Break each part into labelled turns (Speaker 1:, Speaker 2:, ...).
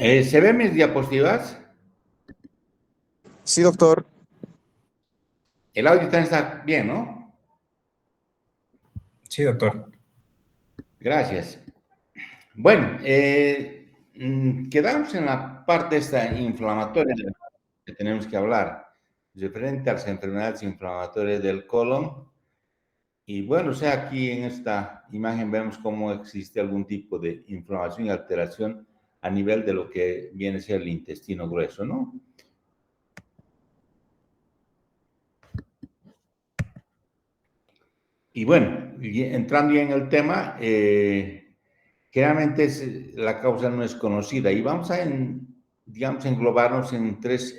Speaker 1: ¿Se ven mis diapositivas?
Speaker 2: Sí, doctor.
Speaker 1: El audio también está bien, ¿no?
Speaker 2: Sí, doctor.
Speaker 1: Gracias. Bueno, quedamos en la parte esta inflamatoria de la que tenemos que hablar, referente a las enfermedades inflamatorias del colon. Y bueno, o sea, aquí en esta imagen vemos cómo existe algún tipo de inflamación y alteración a nivel de lo que viene a ser el intestino grueso, ¿no? Y bueno, entrando ya en el tema, generalmente la causa no es conocida y vamos a, digamos, englobarnos en tres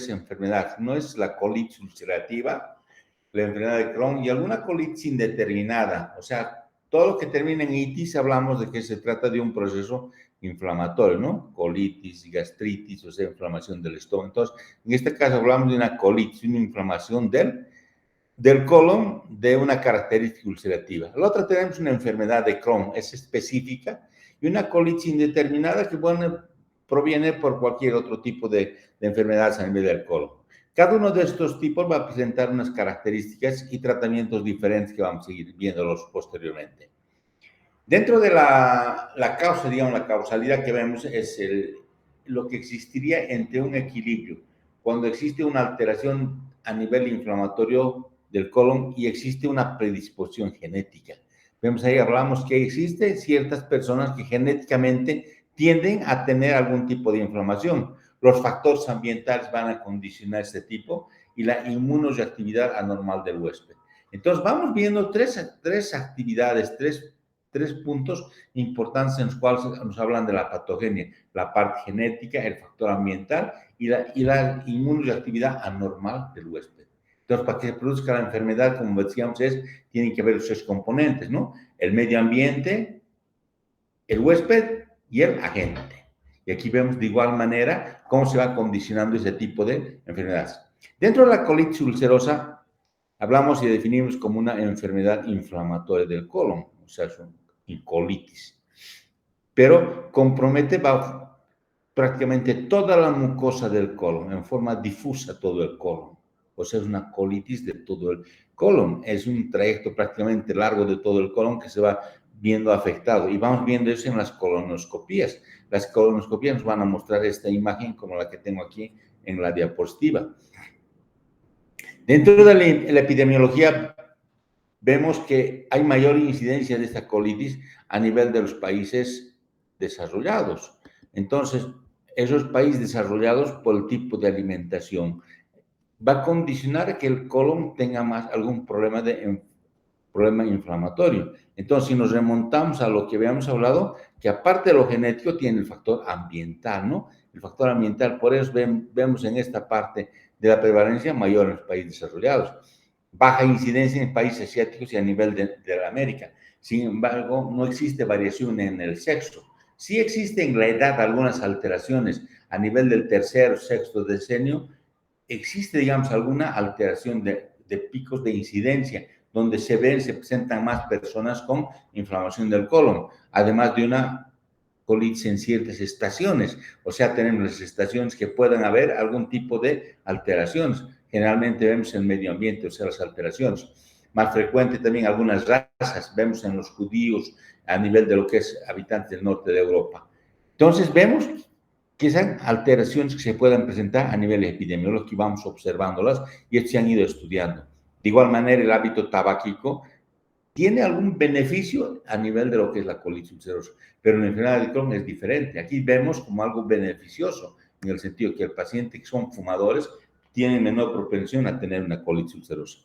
Speaker 1: enfermedades. No es la colitis ulcerativa, la enfermedad de Crohn y alguna colitis indeterminada. O sea, todo lo que termina en itis hablamos de que se trata de un proceso inflamatorio, ¿no? Colitis, gastritis, o sea, inflamación del estómago. Entonces, en este caso hablamos de una colitis, una inflamación del colon de una característica ulcerativa. La otra tenemos una enfermedad de Crohn, es específica, y una colitis indeterminada que, bueno, proviene por cualquier otro tipo de enfermedades a nivel del colon. Cada uno de estos tipos va a presentar unas características y tratamientos diferentes que vamos a seguir viéndolos posteriormente. Dentro de la causa, digamos, la causalidad que vemos es lo que existiría entre un equilibrio. Cuando existe una alteración a nivel inflamatorio del colon y existe una predisposición genética. Vemos ahí, hablamos que existen ciertas personas que genéticamente tienden a tener algún tipo de inflamación. Los factores ambientales van a condicionar este tipo y la inmunoreactividad anormal del huésped. Entonces, vamos viendo tres actividades, tres puntos importantes en los cuales nos hablan de la patogenia, la parte genética, el factor ambiental y la inmunoreactividad anormal del huésped. Entonces, para que se produzca la enfermedad, como decíamos, tienen que haber los tres componentes, ¿no? El medio ambiente, el huésped y el agente. Y aquí vemos de igual manera cómo se va condicionando ese tipo de enfermedades. Dentro de la colitis ulcerosa, hablamos y definimos como una enfermedad inflamatoria del colon, o sea, es una colitis, pero compromete prácticamente toda la mucosa del colon, en forma difusa todo el colon. O sea, es una colitis de todo el colon. Es un trayecto prácticamente largo de todo el colon que se va viendo afectado. Y vamos viendo eso en las colonoscopías. Las colonoscopías nos van a mostrar esta imagen como la que tengo aquí en la diapositiva. Dentro de la epidemiología vemos que hay mayor incidencia de esta colitis a nivel de los países desarrollados. Entonces, esos países desarrollados por el tipo de alimentación va a condicionar que el colon tenga más algún problema inflamatorio. Entonces, si nos remontamos a lo que habíamos hablado, que aparte de lo genético tiene el factor ambiental, ¿no? El factor ambiental, por eso vemos en esta parte de la prevalencia mayor en los países desarrollados. Baja incidencia en países asiáticos y a nivel de la América. Sin embargo, no existe variación en el sexo. Sí existen en la edad algunas alteraciones a nivel del tercer o sexto decenio. Existe, digamos, alguna alteración de picos de incidencia, donde se presentan más personas con inflamación del colon, además de una colitis en ciertas estaciones. O sea, tenemos las estaciones que puedan haber algún tipo de alteraciones. Generalmente vemos en el medio ambiente, o sea, las alteraciones. Más frecuente también algunas razas, vemos en los judíos a nivel de lo que es habitantes del norte de Europa. Entonces, vemos que sean alteraciones que se puedan presentar a nivel epidemiológico y vamos observándolas y estos se han ido estudiando. De igual manera, el hábito tabáquico tiene algún beneficio a nivel de lo que es la colitis ulcerosa, pero en la enfermedad de Crohn es diferente. Aquí vemos como algo beneficioso, en el sentido que el paciente que son fumadores tiene menor propensión a tener una colitis ulcerosa.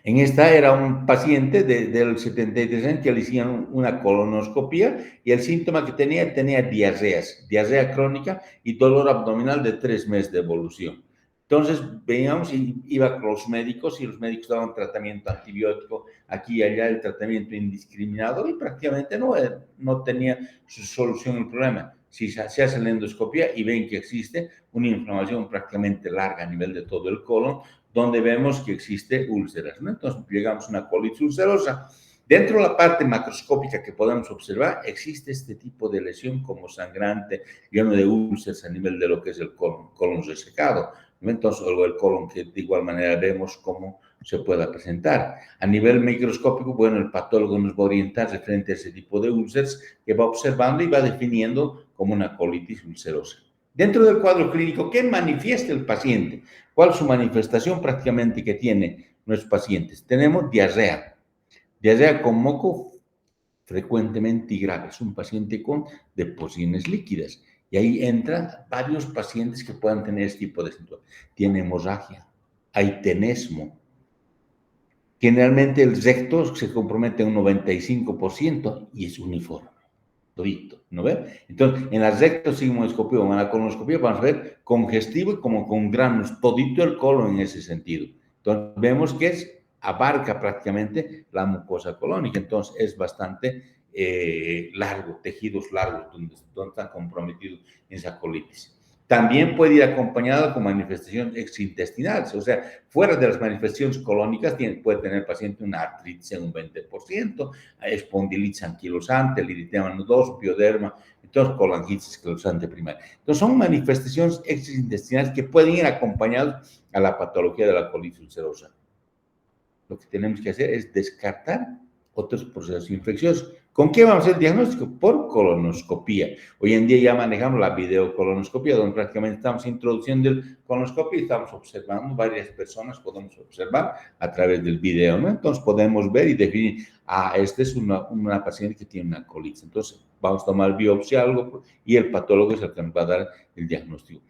Speaker 1: En esta era un paciente del 73 años que le hicieron una colonoscopía y el síntoma que tenía diarreas, diarrea crónica y dolor abdominal de 3 meses de evolución. Entonces veíamos y iba con los médicos y los médicos daban tratamiento antibiótico aquí y allá, el tratamiento indiscriminado y prácticamente no tenía su solución el problema. Si se hace la endoscopia y ven que existe una inflamación prácticamente larga a nivel de todo el colon, donde vemos que existe úlceras, ¿no? Entonces llegamos a una colitis ulcerosa. Dentro de la parte macroscópica que podemos observar, existe este tipo de lesión como sangrante, lleno de úlceras a nivel de lo que es el colon resecado. Entonces, o el colon que de igual manera vemos cómo se pueda presentar. A nivel microscópico, bueno, el patólogo nos va a orientar referente a ese tipo de úlceras que va observando y va definiendo como una colitis ulcerosa. Dentro del cuadro clínico, ¿qué manifiesta el paciente? ¿Cuál es su manifestación prácticamente que tiene nuestros pacientes? Tenemos diarrea con moco frecuentemente y grave. Es un paciente con deposiciones líquidas. Y ahí entran varios pacientes que puedan tener este tipo de síntomas. Tiene hemorragia, hay tenesmo. Generalmente el recto se compromete un 95% y es uniforme. Todito, ¿no ve? Entonces, en la rectosigmoidoscopía o en la colonoscopía vamos a ver congestivo y como con granos, todito el colon en ese sentido. Entonces, vemos que abarca prácticamente la mucosa colónica, entonces es bastante largo, tejidos largos donde están comprometidos en esa colitis. También puede ir acompañado con manifestaciones extraintestinales, o sea, fuera de las manifestaciones colónicas puede tener el paciente una artritis en un 20%, espondilitis anquilosante, eritema nodoso, pioderma, entonces colangitis esclerosante primaria. Entonces son manifestaciones extraintestinales que pueden ir acompañadas a la patología de la colitis ulcerosa. Lo que tenemos que hacer es descartar otros procesos infecciosos. ¿Con qué vamos a hacer el diagnóstico? Por colonoscopía. Hoy en día ya manejamos la videocolonoscopía, donde prácticamente estamos introduciendo el colonoscopio y estamos observando, varias personas podemos observar a través del video, ¿no? Entonces podemos ver y definir, esta es una paciente que tiene una colitis. Entonces vamos a tomar biopsia algo y el patólogo es el que nos va a dar el diagnóstico.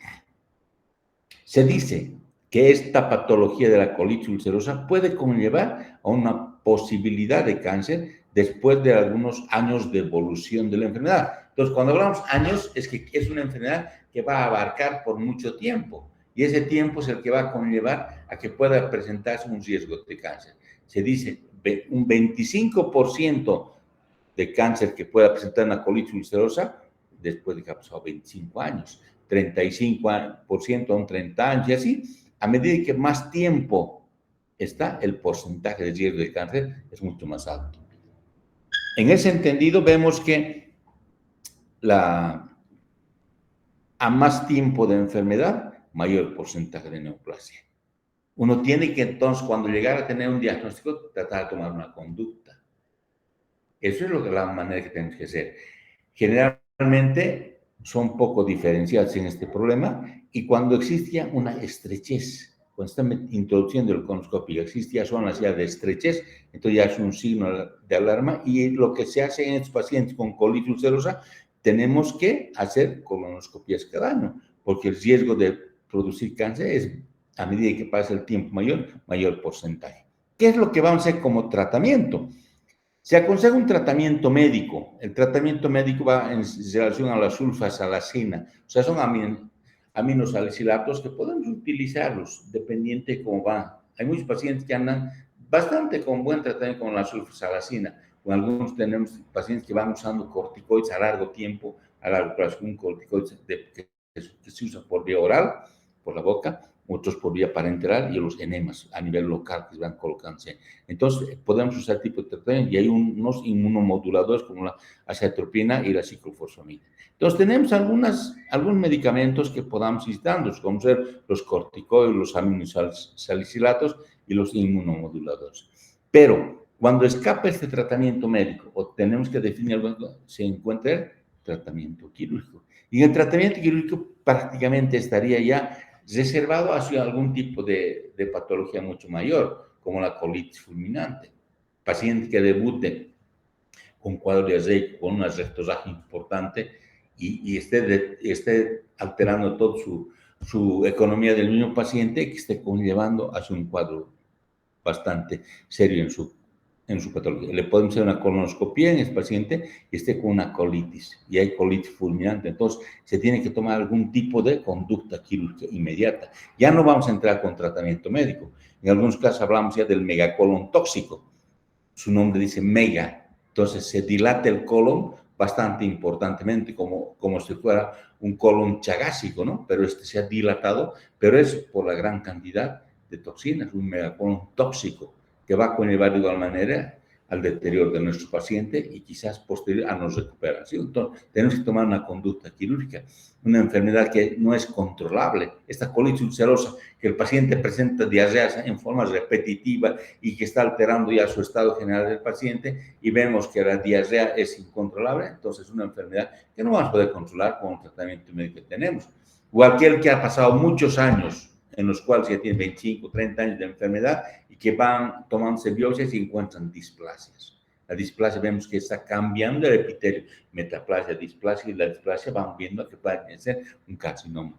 Speaker 1: Se dice que esta patología de la colitis ulcerosa puede conllevar a una posibilidad de cáncer después de algunos años de evolución de la enfermedad. Entonces, cuando hablamos años, es que es una enfermedad que va a abarcar por mucho tiempo y ese tiempo es el que va a conllevar a que pueda presentarse un riesgo de cáncer. Se dice un 25% de cáncer que pueda presentar una colitis ulcerosa después de que ha pasado 25 años, 35% a un 30 años y así, a medida que más tiempo está, el porcentaje de riesgo de cáncer es mucho más alto. En ese entendido, vemos que a más tiempo de enfermedad, mayor porcentaje de neoplasia. Uno tiene que entonces, cuando llegar a tener un diagnóstico, tratar de tomar una conducta. Eso es la manera que tenemos que hacer. Generalmente son poco diferenciados en este problema y cuando existía una estrechez, cuando están introduciendo el colonoscopio, existía zonas ya de estrechez, entonces ya es un signo de alarma y lo que se hace en estos pacientes con colitis ulcerosa, tenemos que hacer colonoscopías cada año, porque el riesgo de producir cáncer es, a medida que pasa el tiempo mayor porcentaje. ¿Qué es lo que vamos a hacer como tratamiento? Se aconseja un tratamiento médico. El tratamiento médico va en relación a la sulfasalacina. O sea, son aminosalicilatos que podemos utilizarlos dependiente de cómo va. Hay muchos pacientes que andan bastante con buen tratamiento con la sulfasalacina. Con algunos tenemos pacientes que van usando corticoides a largo tiempo, a largo plazo, un corticoide que se usa por vía oral, por la boca, otros por vía parenteral y los enemas a nivel local que se van colocándose. Entonces, podemos usar tipo de tratamiento y hay unos inmunomoduladores como la acetropina y la ciclofosfamida. Entonces, tenemos algunos medicamentos que podamos ir dando, como ser los corticoides, los aminosalicilatos y los inmunomoduladores. Pero, cuando escapa este tratamiento médico o tenemos que definir algo, se encuentra el tratamiento quirúrgico. Y el tratamiento quirúrgico prácticamente estaría ya reservado hacia algún tipo de patología mucho mayor, como la colitis fulminante. Paciente que debute con cuadro diarreico, con una rectorragia importante y esté alterando toda su economía del mismo paciente, que esté conllevando hacia un cuadro bastante serio en su patología. Le podemos hacer una colonoscopia en ese paciente y esté con una colitis y hay colitis fulminante. Entonces, se tiene que tomar algún tipo de conducta quirúrgica inmediata. Ya no vamos a entrar con tratamiento médico. En algunos casos hablamos ya del megacolon tóxico. Su nombre dice mega. Entonces, se dilata el colon bastante importantemente, como si fuera un colon chagásico, ¿no? Pero se ha dilatado, pero es por la gran cantidad de toxinas, un megacolon tóxico, que va a conllevar de igual manera al deterioro de nuestro paciente y quizás posterior a no recuperación. Entonces, tenemos que tomar una conducta quirúrgica. Una enfermedad que no es controlable, esta colitis ulcerosa, que el paciente presenta diarreas en forma repetitiva y que está alterando ya su estado general del paciente, y vemos que la diarrea es incontrolable, entonces es una enfermedad que no vamos a poder controlar con el tratamiento médico que tenemos. O aquel que ha pasado muchos años en los cuales ya tienen 25, 30 años de enfermedad y que van tomándose biopsias y encuentran displasias. La displasia vemos que está cambiando el epitelio, metaplasia, displasia, y la displasia van viendo que puede ser un carcinoma.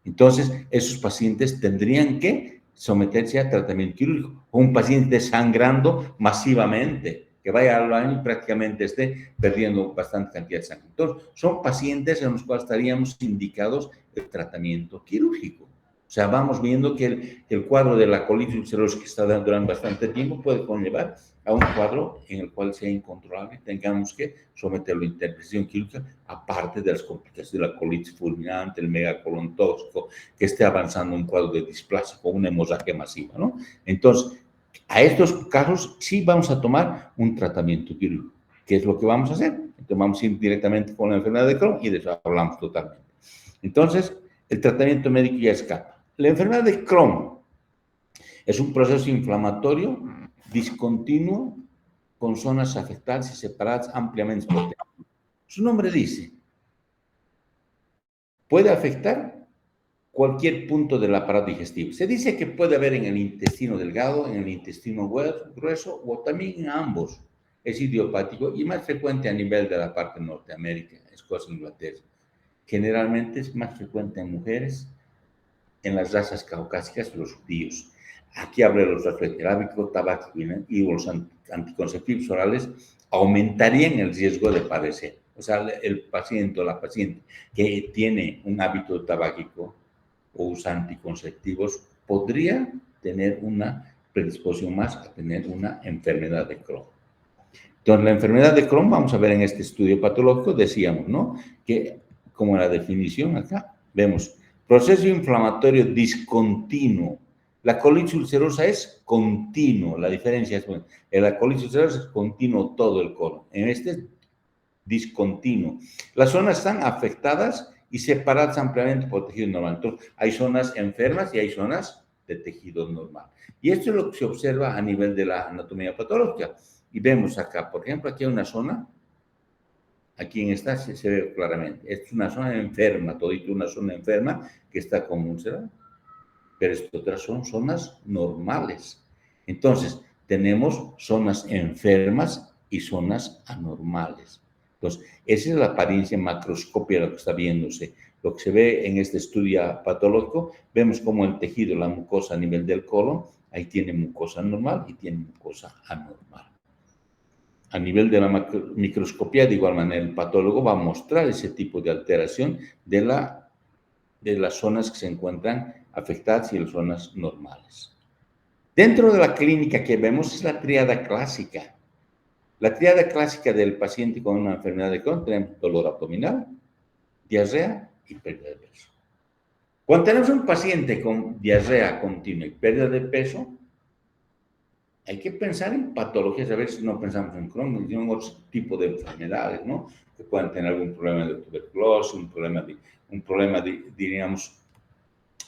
Speaker 1: Entonces, esos pacientes tendrían que someterse a tratamiento quirúrgico. O un paciente sangrando masivamente, que vaya al baño y prácticamente esté perdiendo bastante cantidad de sangre. Entonces, son pacientes en los cuales estaríamos indicados el tratamiento quirúrgico. O sea, vamos viendo que el cuadro de la colitis ulcerosa que está durante bastante tiempo puede conllevar a un cuadro en el cual sea incontrolable y tengamos que someterlo a intervención quirúrgica, aparte de las complicaciones de la colitis fulminante, el megacolon tóxico, que esté avanzando un cuadro de displasia con una hemorragia masiva, ¿no? Entonces, a estos casos sí vamos a tomar un tratamiento quirúrgico. ¿Qué es lo que vamos a hacer? Entonces, vamos a ir directamente con la enfermedad de Crohn y de eso hablamos totalmente. Entonces, el tratamiento médico ya escapa. La enfermedad de Crohn es un proceso inflamatorio discontinuo con zonas afectadas y separadas ampliamente. Su nombre dice, puede afectar cualquier punto del aparato digestivo. Se dice que puede haber en el intestino delgado, en el intestino grueso o también en ambos. Es idiopático y más frecuente a nivel de la parte Norteamérica, Escocia, Inglaterra. Generalmente es más frecuente en mujeres, en las razas caucásicas, los judíos. Aquí habla de los refracterábicos, tabaco y los anticonceptivos orales aumentarían el riesgo de padecer. O sea, el paciente o la paciente que tiene un hábito tabáquico o usa anticonceptivos podría tener una predisposición más a tener una enfermedad de Crohn. Entonces, la enfermedad de Crohn, vamos a ver en este estudio patológico, decíamos, ¿no? Que como la definición acá, vemos proceso inflamatorio discontinuo. La colitis ulcerosa es continuo, la diferencia es, bueno, en la colitis ulcerosa es continuo todo el colon, en este es discontinuo. Las zonas están afectadas y separadas ampliamente por tejido normal. Entonces, hay zonas enfermas y hay zonas de tejido normal. Y esto es lo que se observa a nivel de la anatomía patológica. Y vemos acá, por ejemplo, aquí hay una zona, aquí en esta se ve claramente. Esta es una zona enferma, todito una zona enferma que está como úlcera, pero estas otras son zonas normales. Entonces, tenemos zonas enfermas y zonas anormales. Entonces, esa es la apariencia macroscópica de lo que está viéndose. Lo que se ve en este estudio patológico, vemos como el tejido, la mucosa a nivel del colon, ahí tiene mucosa normal y tiene mucosa anormal. A nivel de la microscopía, de igual manera, el patólogo va a mostrar ese tipo de alteración de las zonas que se encuentran afectadas y las zonas normales. Dentro de la clínica que vemos es la tríada clásica. La tríada clásica del paciente con una enfermedad de Crohn, tenemos dolor abdominal, diarrea y pérdida de peso. Cuando tenemos un paciente con diarrea continua y pérdida de peso, hay que pensar en patologías, a veces no pensamos en Crohn, sino en otro tipo de enfermedades, ¿no? Que puedan tener algún problema de tuberculosis, un problema diríamos,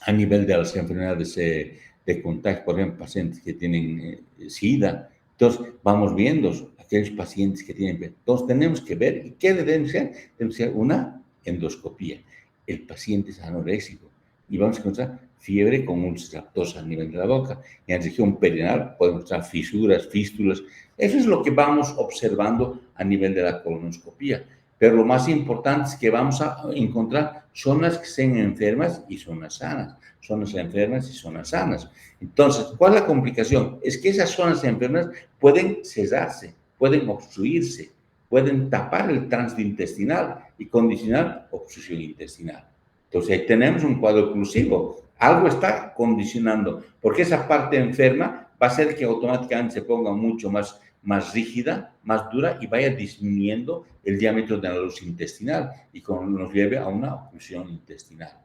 Speaker 1: a nivel de las enfermedades de contagio, por ejemplo, pacientes que tienen SIDA. Entonces, vamos viendo aquellos pacientes que tienen. Entonces, tenemos que ver, ¿y qué deben ser? Debe ser una endoscopía. El paciente es anoréxico y vamos a encontrar fiebre con úlceras lactosa a nivel de la boca. En la región perineal podemos encontrar fisuras, fístulas. Eso es lo que vamos observando a nivel de la colonoscopía. Pero lo más importante es que vamos a encontrar zonas que estén enfermas y zonas sanas, zonas enfermas y zonas sanas. Entonces, ¿cuál es la complicación? Es que esas zonas enfermas pueden cesarse, pueden obstruirse, pueden tapar el tránsito intestinal y condicionar obstrucción intestinal. Entonces, ahí tenemos un cuadro oclusivo. Algo está condicionando, porque esa parte enferma va a hacer que automáticamente se ponga mucho más rígida, más dura y vaya disminuyendo el diámetro de la luz intestinal y nos lleve a una oclusión intestinal.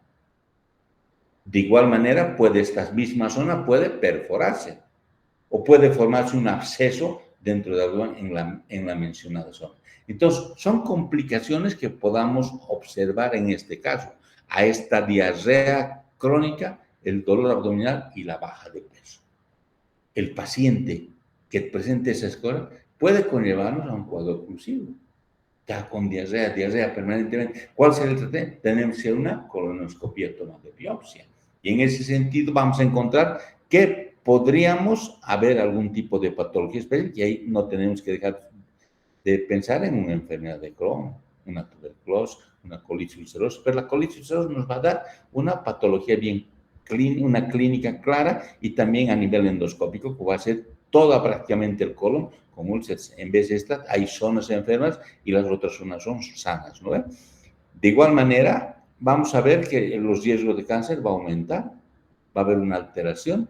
Speaker 1: De igual manera, esta misma zona puede perforarse o puede formarse un absceso dentro del abdomen en la mencionada zona. Entonces, son complicaciones que podamos observar en este caso, a esta diarrea crónica, el dolor abdominal y la baja de peso. El paciente que presente esas cosas puede conllevarnos a un cuadro oclusivo. Ya con diarrea permanentemente. ¿Cuál será el tratamiento? Tenemos que hacer una colonoscopia, toma de biopsia. Y en ese sentido vamos a encontrar que podríamos haber algún tipo de patología especial y ahí no tenemos que dejar de pensar en una enfermedad de Crohn, una tuberculosis, una colitis ulcerosa, pero la colitis ulcerosa nos va a dar una patología bien una clínica clara y también a nivel endoscópico, que va a ser toda prácticamente el colon con úlceras. En vez de esta, hay zonas enfermas y las otras zonas son sanas, ¿no? De igual manera, vamos a ver que los riesgos de cáncer va a aumentar, va a haber una alteración.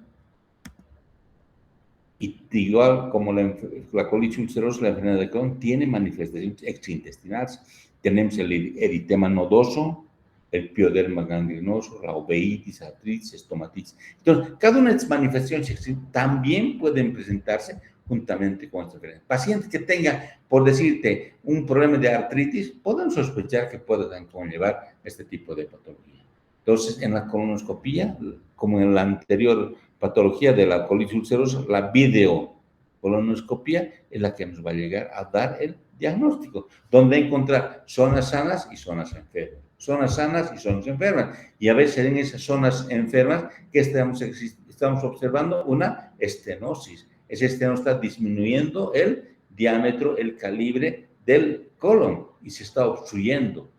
Speaker 1: Y igual como la colitis ulcerosa, la enfermedad de Crohn tiene manifestaciones extraintestinales. Tenemos el eritema nodoso, el pioderma gangrenoso, la uveitis, artritis, estomatitis. Entonces, cada una de estas manifestaciones también pueden presentarse juntamente con esta enfermedad. Pacientes que tengan, por decirte, un problema de artritis, pueden sospechar que puedan conllevar este tipo de patología. Entonces, en la colonoscopía, como en la anterior patología de la colitis ulcerosa, la videocolonoscopía es la que nos va a llegar a dar el diagnóstico, donde encontrar zonas sanas y zonas enfermas, zonas sanas y zonas enfermas. Y a veces en esas zonas enfermas que estamos observando una estenosis. Esa estenosis está disminuyendo el diámetro, el calibre del colon y se está obstruyendo,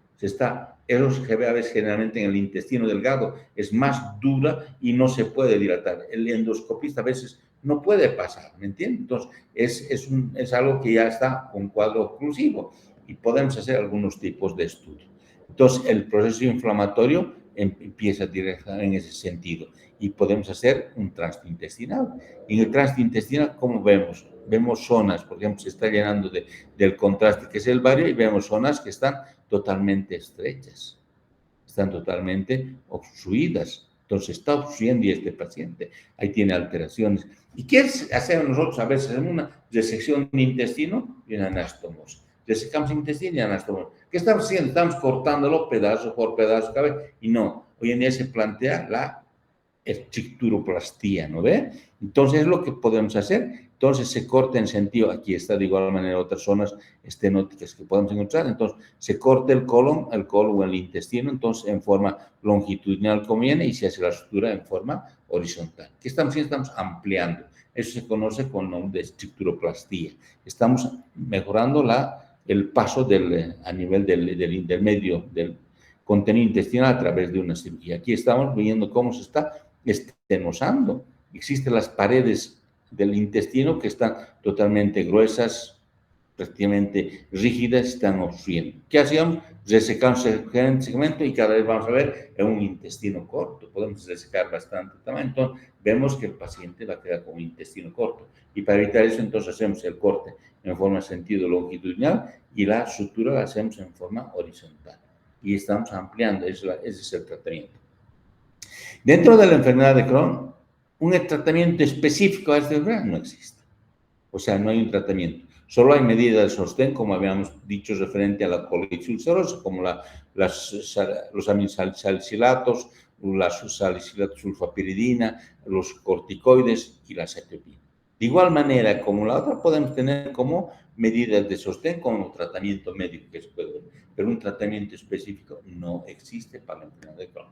Speaker 1: eso se ve a veces generalmente en el intestino delgado, es más dura y no se puede dilatar. El endoscopista a veces no puede pasar, ¿me entiendes? Entonces, es algo que ya está con cuadro oclusivo y podemos hacer algunos tipos de estudios. Entonces, el proceso inflamatorio empieza directamente en ese sentido y podemos hacer un tránsito intestinal. En el tránsito intestinal, ¿cómo vemos? Vemos zonas, por ejemplo, se está llenando del contraste que es el vario y vemos zonas que están totalmente estrechas, están totalmente obstruidas. Entonces está obstruyendo y este paciente ahí tiene alteraciones. ¿Y qué hacemos nosotros a veces en una resección de intestino y una anastomosis? Resecamos intestino y anastomosis. ¿Qué estamos haciendo? Estamos cortándolo pedazo por pedazo, y no. Hoy en día se plantea la estructuroplastía, ¿no ve? Entonces es lo que podemos hacer. Entonces se corta en sentido, aquí está de igual manera otras zonas estenóticas que podemos encontrar, entonces se corta el colon o el intestino, entonces en forma longitudinal como viene y se hace la sutura en forma horizontal. ¿Qué estamos haciendo? Estamos ampliando. Eso se conoce con el nombre de estructuroplastía. Estamos mejorando el paso a nivel del intermedio del contenido intestinal a través de una cirugía. Aquí estamos viendo cómo se está estenosando. Existen las paredes del intestino que están totalmente gruesas, prácticamente rígidas, están obstruyendo. ¿Qué hacíamos? Resecamos el segmento y cada vez vamos a ver en un intestino corto. Podemos resecar bastante tamaño. Entonces, vemos que el paciente va a quedar con un intestino corto. Y para evitar eso, entonces hacemos el corte en forma sentido longitudinal y la sutura la hacemos en forma horizontal. Y estamos ampliando, ese es el tratamiento. Dentro de la enfermedad de Crohn, un tratamiento específico a esta enfermedad no existe. O sea, no hay un tratamiento. Solo hay medidas de sostén, como habíamos dicho, referente a la colitis ulcerosa, como los aminsalicilatos, la salicilato sulfapiridina, los corticoides y la cetiopina. De igual manera, como la otra, podemos tener como medidas de sostén, como tratamiento médico que se puede ver, pero un tratamiento específico no existe para la enfermedad de Crohn.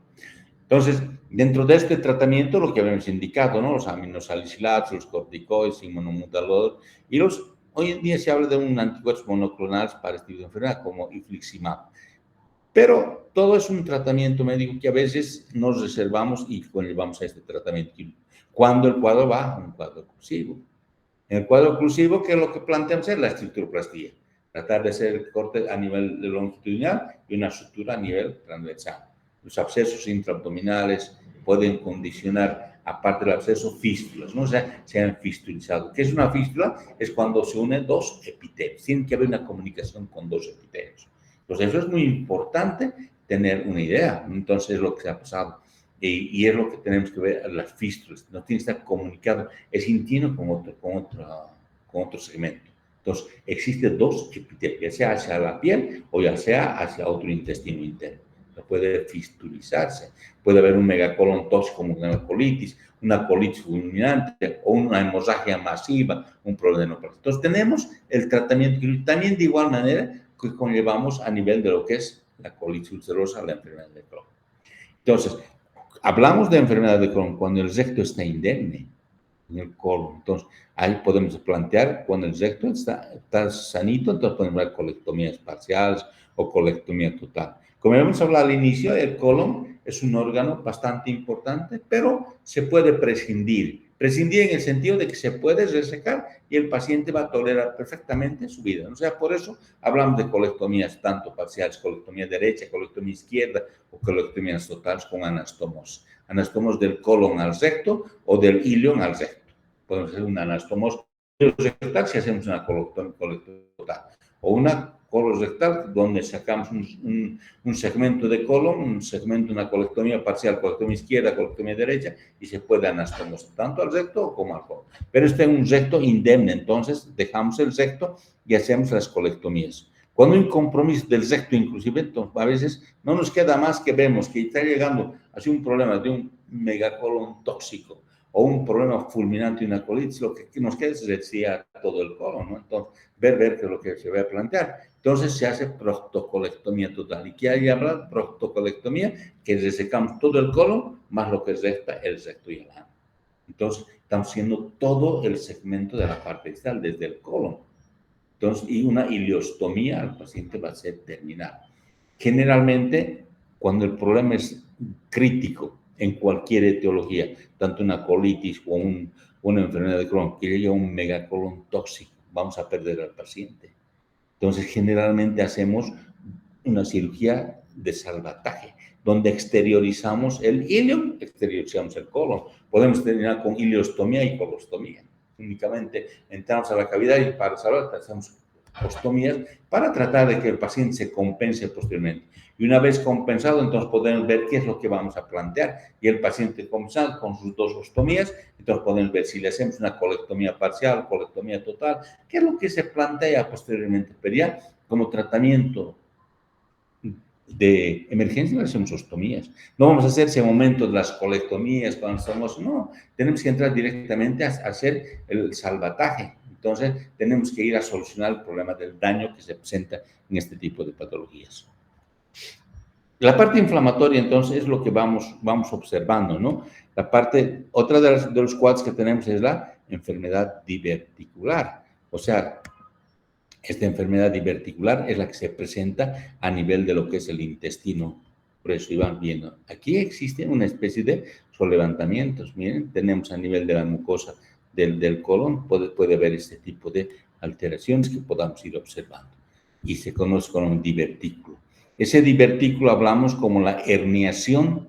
Speaker 1: Entonces, dentro de este tratamiento, lo que habíamos indicado, ¿no? Los aminosalicilatos, los corticoides, inmunomoduladores, y hoy en día se habla de un anticuerpos monoclonales para este tipo de enfermedad, como infliximab. Pero todo es un tratamiento médico que a veces nos reservamos y conllevamos a este tratamiento cuando el cuadro va a un cuadro oclusivo. En el cuadro oclusivo, ¿qué es lo que planteamos? Es la estructuroplastía. Tratar de hacer el corte a nivel longitudinal y una sutura a nivel transversal. Los abscesos intraabdominales pueden condicionar, aparte del absceso, fístulas, ¿no? O sea, se han fistulizado. ¿Qué es una fístula? Es cuando se unen dos epitelios. Tiene que haber una comunicación con dos epitelios. Entonces, eso es muy importante tener una idea. Entonces, es lo que se ha pasado. Y es lo que tenemos que ver, las fístulas. No tiene que estar comunicado. Es intimo con otra con otro segmento. Entonces, existen dos epitelios, ya sea hacia la piel o ya sea hacia otro intestino interno. Puede fistulizarse, puede haber un megacolon tóxico como una colitis fulminante o una hemorragia masiva, un problema. Entonces, tenemos el tratamiento y también de igual manera que conllevamos a nivel de lo que es la colitis ulcerosa, la enfermedad de Crohn. Entonces, hablamos de enfermedad de Crohn cuando el recto está indemne en el colon. Entonces, ahí podemos plantear cuando el recto está sanito, entonces podemos ver colectomías parciales o colectomía total. Como hemos hablado al inicio, el colon es un órgano bastante importante, pero se puede prescindir. Prescindir en el sentido de que se puede resecar y el paciente va a tolerar perfectamente su vida. O sea, por eso hablamos de colectomías tanto parciales, colectomía derecha, colectomía izquierda o colectomías totales con anastomos. Anastomos del colon al recto o del ilion al recto. Podemos hacer una anastomos rectal si hacemos una colectomía total o una colorectal donde sacamos un segmento de colon, un segmento, una colectomía parcial, colectomía izquierda, colectomía derecha y se puede anastomos tanto al recto como al colon. Pero este es un recto indemne, entonces dejamos el recto y hacemos las colectomías. Cuando hay un compromiso del recto inclusive, entonces, a veces no nos queda más que vemos que está llegando así un problema de un megacolon tóxico o un problema fulminante y una colitis, lo que nos queda es retirar todo el colon, ¿no? Entonces, ver qué es lo que se va a plantear. Entonces, se hace proctocolectomía total. ¿Y qué hay que hablar? Proctocolectomía, que resecamos todo el colon, más lo que resta el recto y el ano. Entonces, estamos haciendo todo el segmento de la parte distal, desde el colon. Entonces, y una ileostomía al paciente va a ser terminal. Generalmente, cuando el problema es crítico en cualquier etiología, tanto una colitis o una enfermedad de Crohn, que llega a un megacolon tóxico, vamos a perder al paciente. Entonces, generalmente hacemos una cirugía de salvataje, donde exteriorizamos el ilion, exteriorizamos el colon. Podemos terminar con ileostomía y colostomía. Únicamente entramos a la cavidad y para salvar hacemos ostomías para tratar de que el paciente se compense posteriormente. Y una vez compensado, entonces podemos ver qué es lo que vamos a plantear. Y el paciente compensado con sus dos ostomías, entonces podemos ver si le hacemos una colectomía parcial, colectomía total, qué es lo que se plantea posteriormente. Pero ya como tratamiento de emergencia le hacemos ostomías. No vamos a hacer ese momento de las colectomías cuando estamos, no, tenemos que entrar directamente a hacer el salvataje. Entonces, tenemos que ir a solucionar el problema del daño que se presenta en este tipo de patologías. La parte inflamatoria, entonces, es lo que vamos observando, ¿no? La parte, otra de los cuadros que tenemos es la enfermedad diverticular. O sea, esta enfermedad diverticular es la que se presenta a nivel de lo que es el intestino grueso. Y van viendo, aquí existe una especie de solevantamientos. Miren, tenemos a nivel de la mucosa del colon, puede haber este tipo de alteraciones que podamos ir observando. Y se conoce como un divertículo. Ese divertículo hablamos como la herniación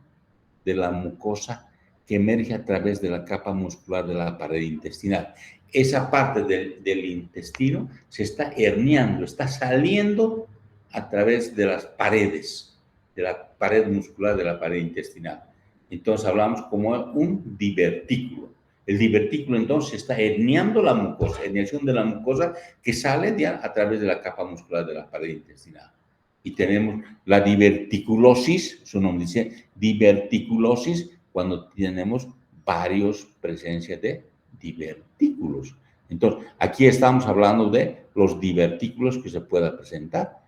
Speaker 1: de la mucosa que emerge a través de la capa muscular de la pared intestinal. Esa parte del intestino se está herniando, está saliendo a través de las paredes, de la pared muscular de la pared intestinal. Entonces hablamos como un divertículo. El divertículo entonces está herniando la mucosa, herniación de la mucosa que sale a través de la capa muscular de la pared intestinal. Y tenemos la diverticulosis, su nombre dice diverticulosis, cuando tenemos varios presencias de divertículos. Entonces, aquí estamos hablando de los divertículos que se puedan presentar.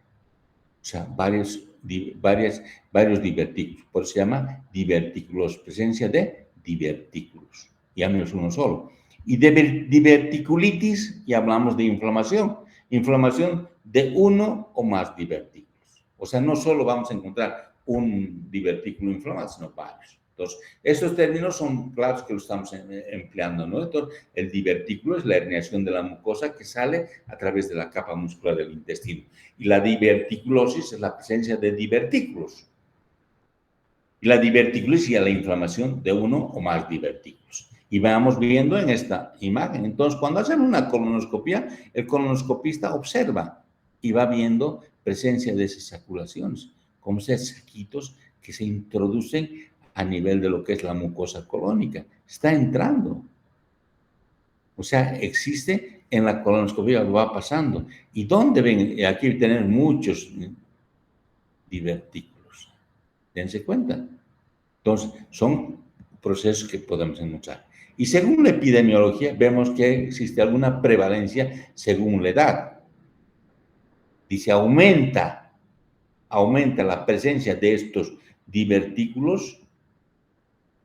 Speaker 1: O sea, varios divertículos. Por eso se llama divertículos, presencia de divertículos. Ya no es uno solo. Y de diverticulitis, ya hablamos de inflamación. Inflamación de uno o más divertículos. O sea, no solo vamos a encontrar un divertículo inflamado, sino varios. Entonces, estos términos son claros que lo estamos empleando, ¿no? Entonces, el divertículo es la herniación de la mucosa que sale a través de la capa muscular del intestino. Y la diverticulosis es la presencia de divertículos. Y la diverticulosis es la inflamación de uno o más divertículos. Y vamos viendo en esta imagen. Entonces, cuando hacen una colonoscopia, el colonoscopista observa y va viendo presencia de esas saculaciones, como esos saquitos que se introducen a nivel de lo que es la mucosa colónica. Está entrando. O sea, existe en la colonoscopia lo va pasando. ¿Y dónde ven? Aquí tenemos muchos divertículos. Dense cuenta. Entonces, son procesos que podemos encontrar. Y según la epidemiología, vemos que existe alguna prevalencia según la edad. Dice, aumenta la presencia de estos divertículos,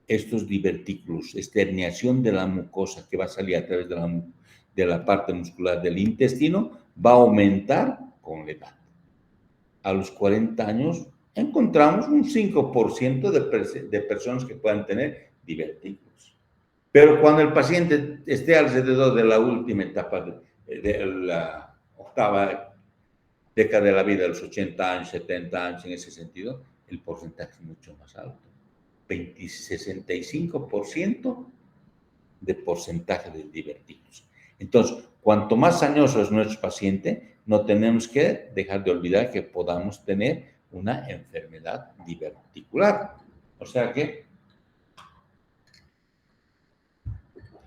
Speaker 1: esta herniación de la mucosa que va a salir a través de la parte muscular del intestino, va a aumentar con la edad. A los 40 años encontramos un 5% de personas que puedan tener divertículos. Pero cuando el paciente esté alrededor de la última etapa de la octava década de la vida, de los 80 años, 70 años, en ese sentido, el porcentaje es mucho más alto. 65% de porcentaje de divertículos. Entonces, cuanto más añoso es nuestro paciente, no tenemos que dejar de olvidar que podamos tener una enfermedad diverticular. O sea que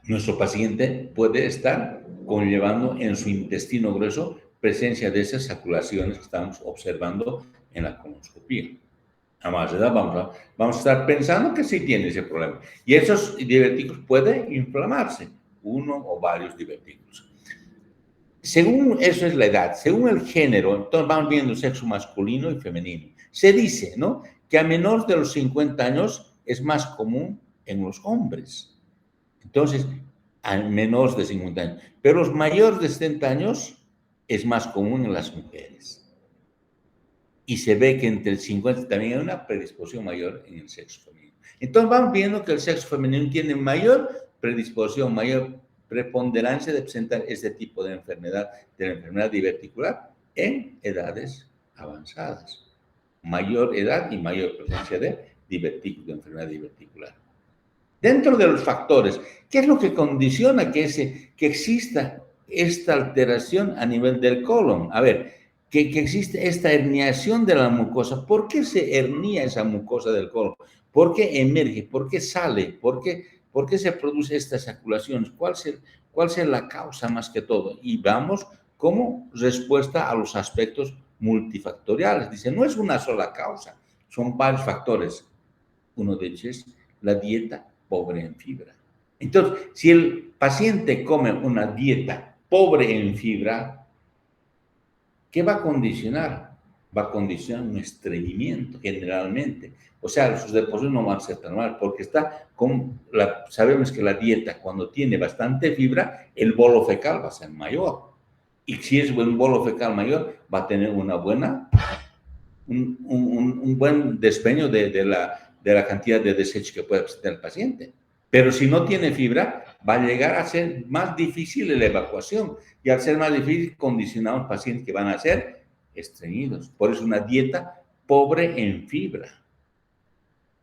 Speaker 1: nuestro paciente puede estar conllevando en su intestino grueso presencia de esas saculaciones que estamos observando en la colonoscopia. A más edad vamos a estar pensando que sí tiene ese problema. Y esos divertículos pueden inflamarse, uno o varios divertículos. Según eso es la edad, según el género, entonces vamos viendo sexo masculino y femenino. Se dice, ¿no?, que a menores de los 50 años es más común en los hombres. Entonces, a menores de 50 años. Pero los mayores de 70 años es más común en las mujeres. Y se ve que entre el 50 también hay una predisposición mayor en el sexo femenino. Entonces vamos viendo que el sexo femenino tiene mayor predisposición, mayor preponderancia de presentar este tipo de enfermedad, de la enfermedad diverticular, en edades avanzadas. Mayor edad y mayor presencia de enfermedad diverticular. Dentro de los factores, ¿qué es lo que condiciona que exista esta alteración a nivel del colon? A ver, que existe esta herniación de la mucosa. ¿Por qué se hernia esa mucosa del colon? ¿Por qué emerge? ¿Por qué sale? ¿Por qué se produce estas saculaciones? ¿Cuál es la causa más que todo? Y vamos como respuesta a los aspectos multifactoriales. Dice, no es una sola causa, son varios factores. Uno de ellos es la dieta pobre en fibra. Entonces, si el paciente come una dieta pobre en fibra, ¿qué va a condicionar? Va a condicionar un estreñimiento, generalmente. O sea, sus depósitos no van a ser tan mal, porque sabemos que la dieta, cuando tiene bastante fibra, el bolo fecal va a ser mayor. Y si es un bolo fecal mayor, va a tener un buen desempeño de la cantidad de desechos que puede presentar el paciente. Pero si no tiene fibra, va a llegar a ser más difícil la evacuación. Y al ser más difícil, condicionamos pacientes que van a ser estreñidos. Por eso una dieta pobre en fibra.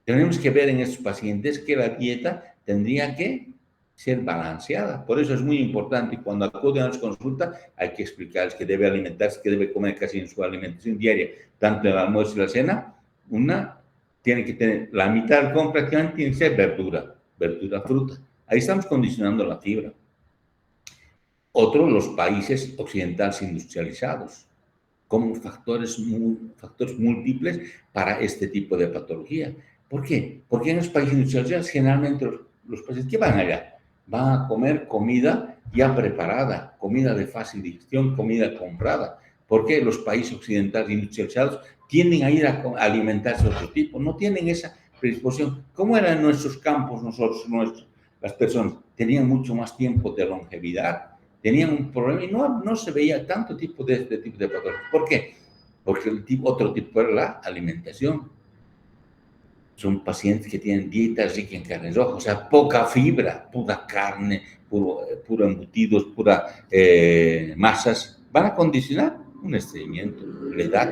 Speaker 1: Tenemos que ver en estos pacientes que la dieta tendría que ser balanceada. Por eso es muy importante, y cuando acuden a las consultas hay que explicarles que debe alimentarse, que debe comer casi en su alimentación diaria, tanto el almuerzo y la cena, tiene que tener la mitad del compra, prácticamente tiene que ser verdura, fruta. Ahí estamos condicionando la fibra. Otro, los países occidentales industrializados, como factores múltiples para este tipo de patología. ¿Por qué? Porque en los países industrializados generalmente los pacientes que van allá van a comer comida ya preparada, comida de fácil digestión, comida comprada. Porque los países occidentales industrializados tienden a ir a alimentarse de otro tipo, no tienen esa predisposición. ¿Cómo eran nuestros campos, las personas? Tenían mucho más tiempo de longevidad, tenían un problema y no se veía tanto tipo de patología. ¿Por qué? Porque otro tipo era la alimentación. Son pacientes que tienen dietas ricas en carnes rojas, o sea, poca fibra, pura carne, puro embutidos, pura masas, van a condicionar un estreñimiento, la edad.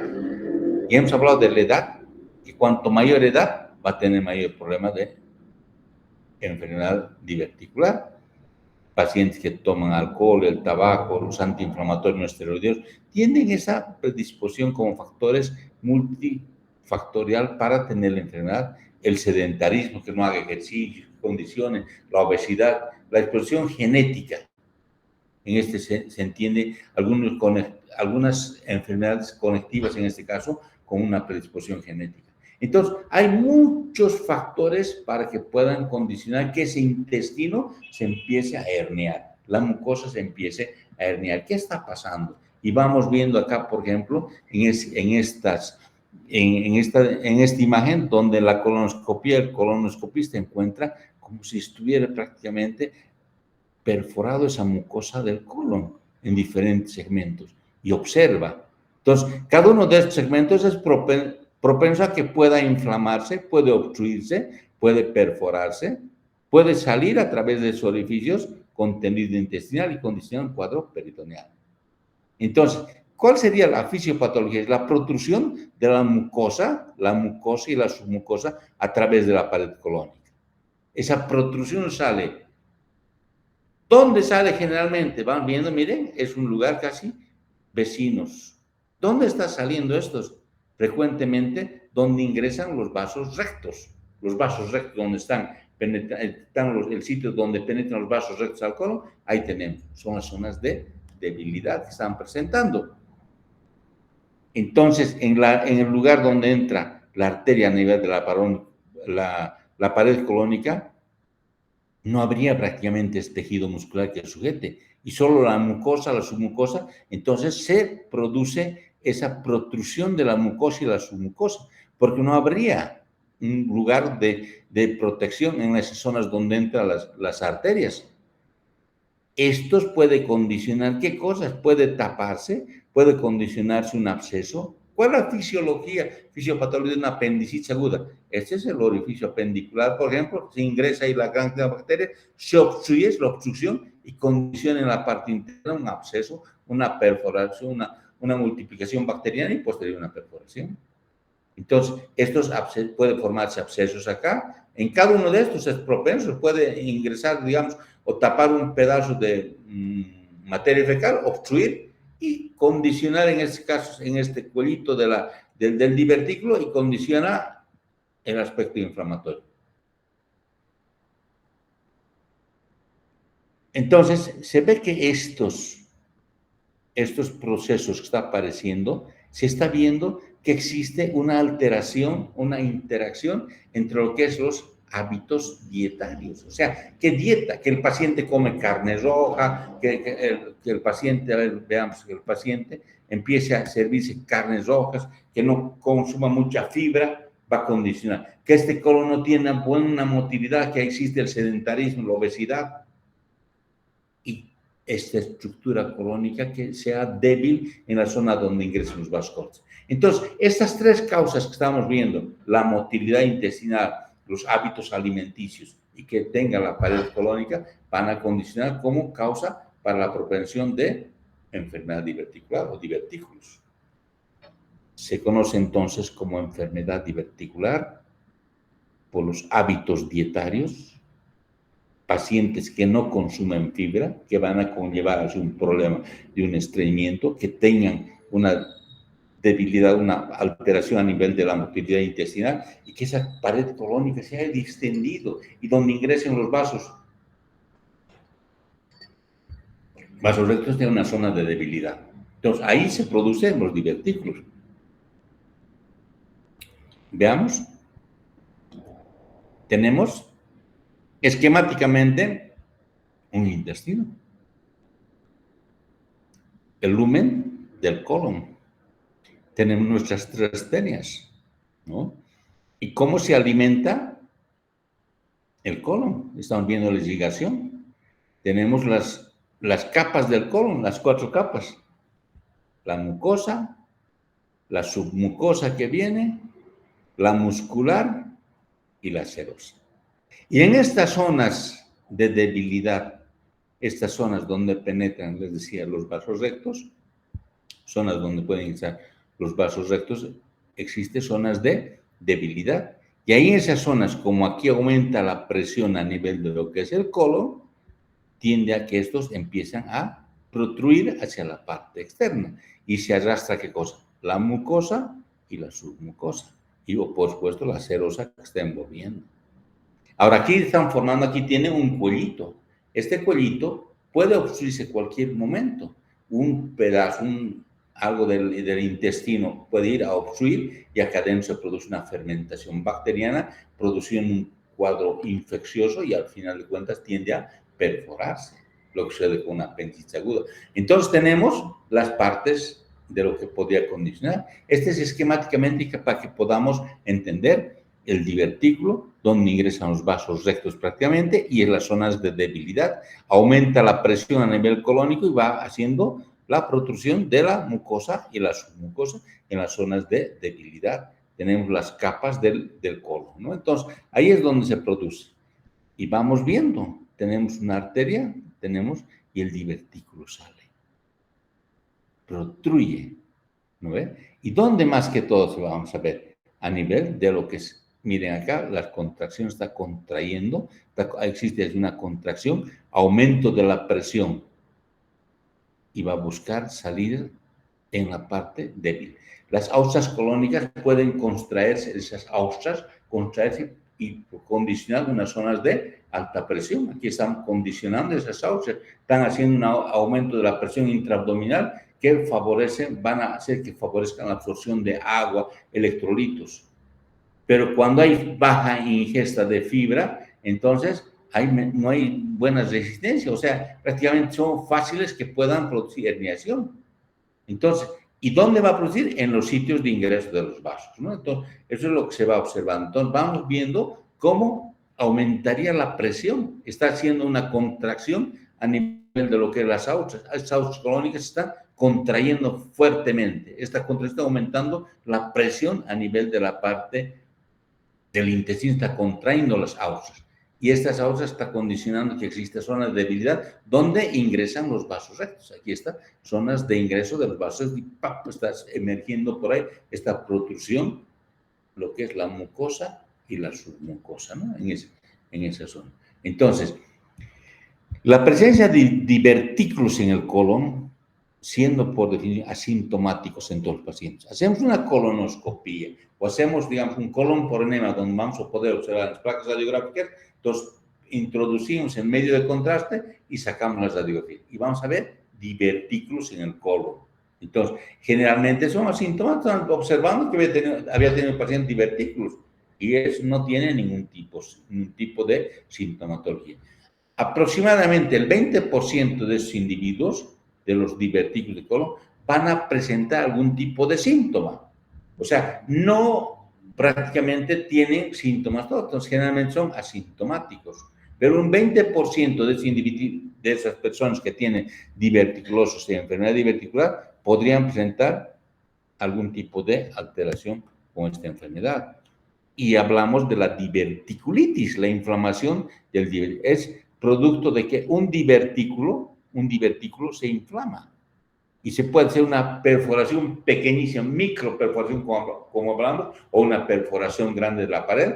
Speaker 1: Y hemos hablado de la edad, que cuanto mayor edad va a tener mayor problema de enfermedad diverticular. Pacientes que toman alcohol, el tabaco, los antiinflamatorios no esteroideos, tienen esa predisposición como factores multifactorial para tener la enfermedad. El sedentarismo, que no haga ejercicio, condiciones, la obesidad, la exposición genética. se entiende algunas enfermedades conectivas, en este caso, con una predisposición genética. Entonces, hay muchos factores para que puedan condicionar que ese intestino se empiece a herniar, la mucosa se empiece a herniar. ¿Qué está pasando? Y vamos viendo acá, por ejemplo, en esta imagen donde la colonoscopia, el colonoscopista encuentra como si estuviera prácticamente perforado esa mucosa del colon en diferentes segmentos y observa. Entonces, cada uno de estos segmentos es propenso a que pueda inflamarse, puede obstruirse, puede perforarse, puede salir a través de esos orificios con tendido intestinal y condicionar un cuadro peritoneal. Entonces, ¿cuál sería la fisiopatología? Es la protrusión de la mucosa y la submucosa a través de la pared colónica. Esa protrusión sale. ¿Dónde sale generalmente? Van viendo, miren, es un lugar casi vecinos. ¿Dónde está saliendo estos? Frecuentemente, donde ingresan los vasos rectos. Los vasos rectos donde están el sitio donde penetran los vasos rectos al colon, ahí tenemos. Son las zonas de debilidad que están presentando. Entonces, en el lugar donde entra la arteria a nivel de la pared colónica, no habría prácticamente este tejido muscular que sujete, y solo la mucosa, la submucosa, entonces se produce esa protrusión de la mucosa y la submucosa, porque no habría un lugar de protección en esas zonas donde entran las arterias. Estos puede condicionar, ¿qué cosas? Puede taparse, puede condicionarse un absceso. ¿Cuál es la fisiopatología de una apendicitis aguda? Este es el orificio apendicular, por ejemplo, se ingresa ahí la gran cantidad de bacterias, se obstruye, es la obstrucción y condiciona en la parte interna un absceso, una perforación, una multiplicación bacteriana y posterior una perforación. Entonces, puede formarse abscesos acá. En cada uno de estos es propenso, puede ingresar, digamos, o tapar un pedazo de materia fecal, obstruir y condicionar, en este caso, en este cuellito del divertículo, y condiciona el aspecto inflamatorio. Entonces, se ve que estos procesos que está apareciendo, se está viendo que existe una alteración, una interacción entre lo que es los hábitos dietarios. O sea, ¿qué dieta? Que el paciente come carne roja, que el paciente, a ver, veamos, que el paciente empiece a servirse carnes rojas, que no consuma mucha fibra, va a condicionar. Que este colon no tiene buena motilidad, que existe el sedentarismo, la obesidad, y esta estructura colónica que sea débil en la zona donde ingresan los vasos cortos. Entonces, estas tres causas que estamos viendo, la motilidad intestinal, los hábitos alimenticios y que tenga la pared colónica, van a condicionar como causa para la propensión de enfermedad diverticular o divertículos. Se conoce entonces como enfermedad diverticular por los hábitos dietarios, pacientes que no consumen fibra, que van a conllevar a un problema de un estreñimiento, que tengan una debilidad, una alteración a nivel de la motilidad intestinal, y que esa pared colónica se haya distendido y donde ingresen los vasos rectos de una zona de debilidad. Entonces, ahí se producen los divertículos. Veamos. Tenemos esquemáticamente un intestino, el lumen del colon. Tenemos nuestras tres tenias, ¿no? ¿Y cómo se alimenta el colon? Estamos viendo la ligación. Tenemos las capas del colon, las 4 capas. La mucosa, la submucosa que viene, la muscular y la serosa. Y en estas zonas de debilidad, estas zonas donde penetran, les decía, los vasos rectos, zonas donde pueden estar los vasos rectos, existen zonas de debilidad. Y ahí en esas zonas, como aquí aumenta la presión a nivel de lo que es el colon, tiende a que estos empiezan a protruir hacia la parte externa. Y se arrastra, ¿qué cosa? La mucosa y la submucosa. Y, por supuesto, la serosa que está envolviendo. Ahora, aquí están formando, aquí tiene un cuellito. Este cuellito puede obstruirse cualquier momento. Un pedazo, algo del intestino puede ir a obstruir y acá adentro se produce una fermentación bacteriana, produciendo un cuadro infeccioso y al final de cuentas tiende a perforarse, lo que sucede con una apendicitis aguda. Entonces tenemos las partes de lo que podría condicionar. Este es esquemáticamente para que podamos entender el divertículo, donde ingresan los vasos rectos prácticamente, y en las zonas de debilidad. Aumenta la presión a nivel colónico y va haciendo la protrusión de la mucosa y la submucosa en las zonas de debilidad. Tenemos las capas del colon, ¿no? Entonces, ahí es donde se produce. Y vamos viendo, tenemos una arteria, y el divertículo sale. Protruye, ¿no ve? ¿Y dónde más que todo se vamos a ver? A nivel de lo que es, miren acá, la contracción está contrayendo, existe una contracción, aumento de la presión y va a buscar salir en la parte débil. Las ausas colónicas pueden contraerse, esas ausas contraerse y condicionar unas zonas de alta presión. Aquí están condicionando esas ausas, están haciendo un aumento de la presión intraabdominal que van a hacer que favorezcan la absorción de agua, electrolitos. Pero cuando hay baja ingesta de fibra, entonces no hay buena resistencia, o sea, prácticamente son fáciles que puedan producir herniación. Entonces, ¿y dónde va a producir? En los sitios de ingreso de los vasos, ¿no? Entonces, eso es lo que se va observando. Entonces, vamos viendo cómo aumentaría la presión. Está haciendo una contracción a nivel de lo que es las ausas. Las ausas colónicas están contrayendo fuertemente. Esta contracción está aumentando la presión a nivel de la parte del intestino, está contrayendo las ausas. Y estas ausas está condicionando que existe zonas de debilidad donde ingresan los vasos rectos. Aquí está, zonas de ingreso de los vasos y ¡pap! Está emergiendo por ahí esta protrusión, lo que es la mucosa y la submucosa, ¿no? En esa zona. Entonces, la presencia de divertículos en el colon, siendo por definición asintomáticos en todos los pacientes. Hacemos una colonoscopía o hacemos, digamos, un colon por enema donde vamos a poder observar las placas radiográficas, entonces introducimos en medio de contraste y sacamos las radiografías y vamos a ver divertículos en el colon. Entonces, generalmente son asintomáticos, observando que había tenido el paciente divertículos y eso no tiene ningún tipo de sintomatología. Aproximadamente el 20% de esos individuos, de los divertículos de colon, van a presentar algún tipo de síntoma. O sea, no prácticamente tienen síntomas todos, entonces generalmente son asintomáticos. Pero un 20% de esas personas que tienen diverticulosis, o sea, enfermedad diverticular, podrían presentar algún tipo de alteración con esta enfermedad. Y hablamos de la diverticulitis, la inflamación del divertículo. Es producto de que un divertículo se inflama y se puede hacer una perforación pequeñísima, microperforación como hablamos, o una perforación grande de la pared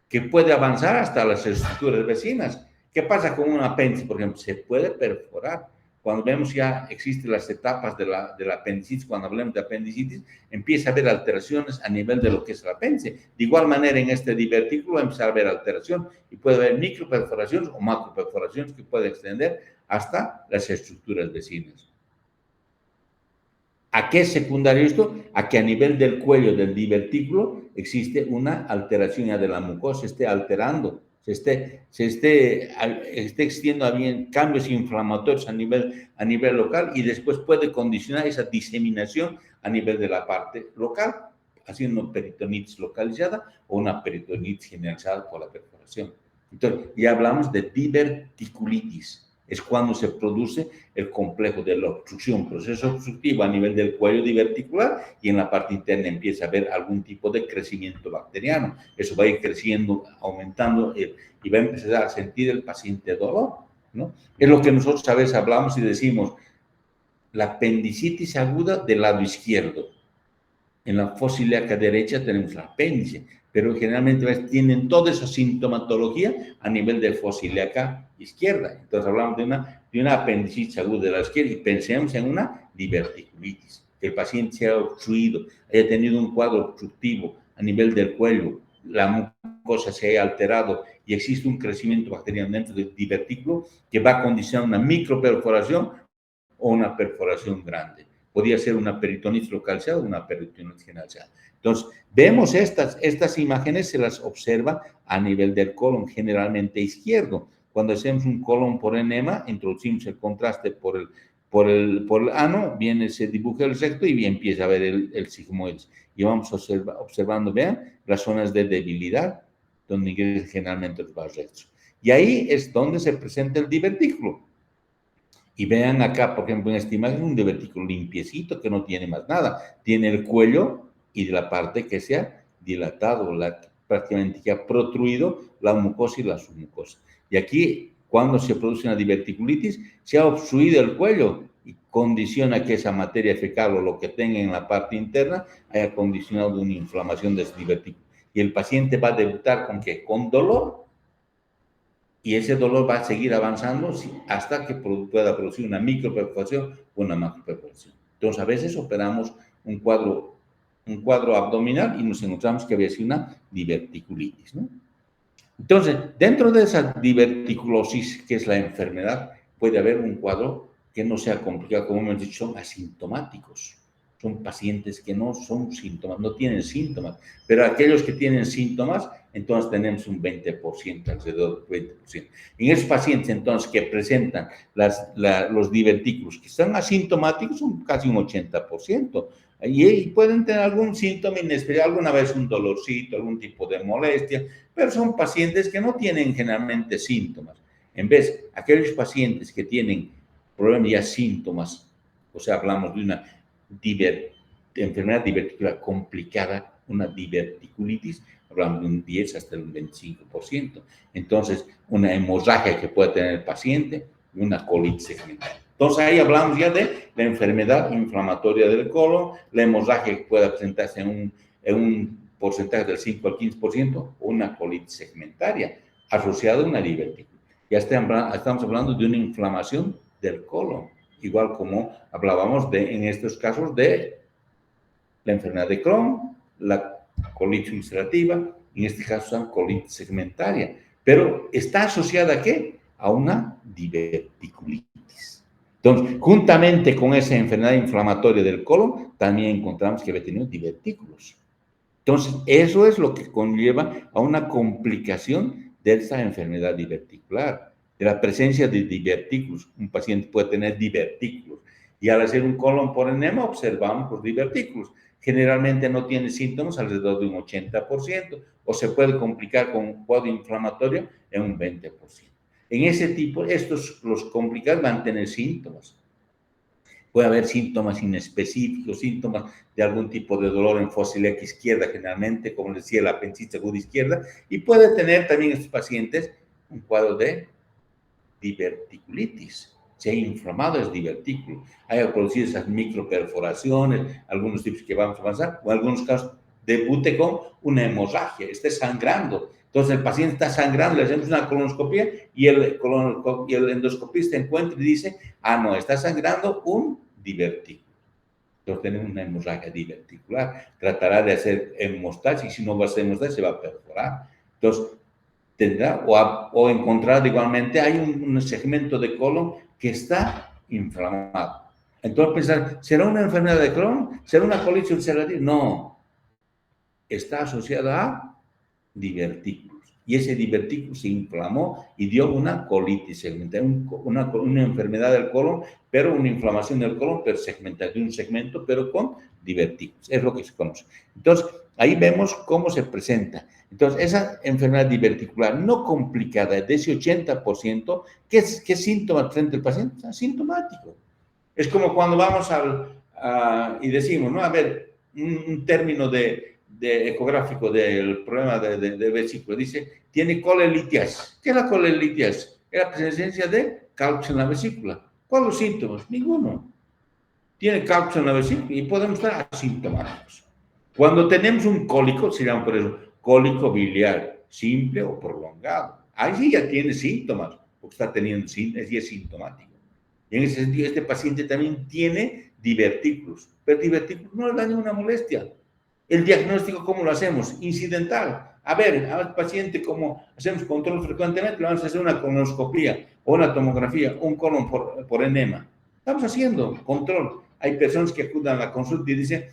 Speaker 1: que puede avanzar hasta las estructuras vecinas. ¿Qué pasa con un apéndice, por ejemplo? Se puede perforar. Cuando vemos ya existen las etapas de la apendicitis, cuando hablamos de apendicitis, empieza a haber alteraciones a nivel de lo que es el apéndice. De igual manera, en este divertículo empieza a haber alteración y puede haber microperforaciones o macroperforaciones que pueden extender hasta las estructuras vecinas. ¿A qué es secundario esto? A que a nivel del cuello del divertículo existe una alteración ya de la mucosa, se esté alterando, se esté existiendo bien cambios inflamatorios a nivel local y después puede condicionar esa diseminación a nivel de la parte local, haciendo peritonitis localizada o una peritonitis generalizada por la perforación. Entonces, ya hablamos de diverticulitis. Es cuando se produce el complejo de la obstrucción, proceso obstructivo a nivel del cuello diverticular y en la parte interna empieza a haber algún tipo de crecimiento bacteriano. Eso va a ir creciendo, aumentando y va a empezar a sentir el paciente dolor, ¿no? Es lo que nosotros a veces hablamos y decimos, la apendicitis aguda del lado izquierdo. En la fosa ilíaca derecha tenemos la apéndice, pero generalmente tienen toda esa sintomatología a nivel de fosa ilíaca izquierda. Entonces hablamos de una apendicitis aguda de la izquierda y pensemos en una diverticulitis, que el paciente sea obstruido, haya tenido un cuadro obstructivo a nivel del cuello, la mucosa se haya alterado y existe un crecimiento bacteriano dentro del divertículo que va a condicionar una microperforación o una perforación grande. Podría ser una peritonitis localizada o una peritonitis generalizada. Entonces, vemos estas imágenes, se las observa a nivel del colon, generalmente izquierdo. Cuando hacemos un colon por enema, introducimos el contraste por el ano, viene, se dibuja el recto y empieza a ver el sigmoides. Y vamos observando, vean, las zonas de debilidad, donde ingresan generalmente los vasos rectos. Y ahí es donde se presenta el divertículo. Y vean acá, por ejemplo, en esta imagen, un divertículo limpiecito que no tiene más nada. Tiene el cuello y de la parte que se ha dilatado, prácticamente que ha protruido la mucosa y la submucosa. Y aquí, cuando se produce una diverticulitis, se ha obstruido el cuello y condiciona que esa materia fecal o lo que tenga en la parte interna haya condicionado una inflamación de ese divertículo. Y el paciente va a debutar con ¿qué? Con dolor. Y ese dolor va a seguir avanzando hasta que pueda producir una microperforación o una macroperforación. Entonces, a veces operamos un cuadro abdominal y nos encontramos que había sido una diverticulitis, ¿no? Entonces, dentro de esa diverticulosis, que es la enfermedad, puede haber un cuadro que no sea complicado, como hemos dicho, son asintomáticos. Son pacientes que no son síntomas, no tienen síntomas, pero aquellos que tienen síntomas, entonces tenemos un 20%, alrededor del 20%. En esos pacientes, entonces, que presentan los divertículos que están asintomáticos, son casi un 80%. Y pueden tener algún síntoma inesperado, alguna vez un dolorcito, algún tipo de molestia, pero son pacientes que no tienen generalmente síntomas. En vez, aquellos pacientes que tienen problemas ya síntomas, o sea, hablamos de una enfermedad diverticular complicada, una diverticulitis, hablamos de un 10 hasta un 25%. Entonces, una hemorragia que puede tener el paciente, una colitis segmental. Entonces, ahí hablamos ya de la enfermedad inflamatoria del colon, la hemorragia que pueda presentarse en un porcentaje del 5 al 15%, o una colitis segmentaria asociada a una diverticulitis. Ya estamos hablando de una inflamación del colon, igual como hablábamos en estos casos de la enfermedad de Crohn, la colitis ulcerativa, en este caso son colitis segmentaria, pero está asociada ¿a qué? A una diverticulitis. Entonces, juntamente con esa enfermedad inflamatoria del colon, también encontramos que había tenido divertículos. Entonces, eso es lo que conlleva a una complicación de esta enfermedad diverticular, de la presencia de divertículos. Un paciente puede tener divertículos y al hacer un colon por enema observamos los divertículos. Generalmente no tiene síntomas alrededor de un 80% o se puede complicar con un cuadro inflamatorio en un 20%. En ese tipo, los complicados van a tener síntomas. Puede haber síntomas inespecíficos, síntomas de algún tipo de dolor en fosa ilíaca izquierda, generalmente, como les decía, la apendicitis aguda izquierda, y puede tener también estos pacientes un cuadro de diverticulitis. Se ha inflamado el divertículo, haya producido esas microperforaciones, algunos tipos que vamos a avanzar, o en algunos casos debute con una hemorragia, esté sangrando. Entonces el paciente está sangrando, le hacemos una colonoscopia y el endoscopista encuentra y dice, no, está sangrando un divertículo. Entonces tenemos una hemorragia diverticular. Tratará de hacer hemostasis y si no va a hacer hemostasis se va a perforar. Entonces tendrá o encontrar igualmente, hay un segmento de colon que está inflamado. Entonces pensar, ¿será una enfermedad de Crohn? ¿Será una colitis ulcerativa? No, está asociada a divertículos. Y ese divertículo se inflamó y dio una colitis segmental, una enfermedad del colon, pero una inflamación del colon, pero segmental, de un segmento, pero con divertículos. Es lo que se conoce. Entonces, ahí vemos cómo se presenta. Entonces, esa enfermedad diverticular no complicada de ese 80%, ¿qué síntomas presenta el paciente? Asintomático. Es como cuando vamos y decimos, ¿no? A ver, un término de ecográfico del problema de vesícula. Dice, tiene colelitias. ¿Qué es la colelitias? Es la presencia de calcio en la vesícula. ¿Cuáles los síntomas? Ninguno. Tiene calcio en la vesícula y podemos estar asintomáticos. Cuando tenemos un cólico, se llama por eso cólico biliar, simple o prolongado. Ahí sí ya tiene síntomas, porque está teniendo síntomas y es sintomático. Y en ese sentido, este paciente también tiene divertículos, pero divertículos no le da ninguna molestia. El diagnóstico, ¿cómo lo hacemos? Incidental. A ver, al paciente, como hacemos control frecuentemente, le vamos a hacer una colonoscopía o una tomografía, un colon por enema. Estamos haciendo control. Hay personas que acuden a la consulta y dicen,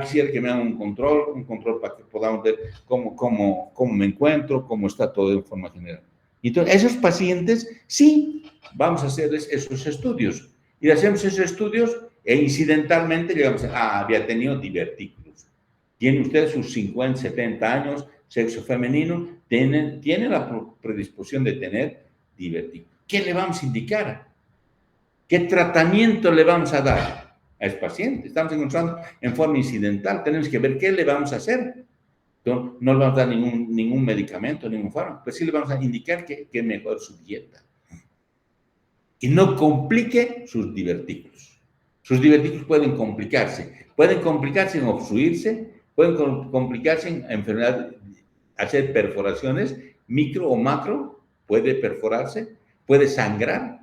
Speaker 1: quisiera que me hagan un control para que podamos ver cómo me encuentro, cómo está todo en forma general. Entonces, esos pacientes, sí, vamos a hacerles esos estudios. Y hacemos esos estudios e incidentalmente llegamos había tenido divertículos. Tiene usted sus 50, 70 años, sexo femenino, tiene la predisposición de tener divertículos. ¿Qué le vamos a indicar? ¿Qué tratamiento le vamos a dar a ese paciente? Estamos encontrando en forma incidental, tenemos que ver qué le vamos a hacer. Entonces, no le vamos a dar ningún medicamento, ningún fármaco, pero sí le vamos a indicar que mejore su dieta. Y no complique sus divertículos. Sus divertículos pueden complicarse en obstruirse, pueden complicarse en enfermedad, hacer perforaciones, micro o macro, puede perforarse, puede sangrar.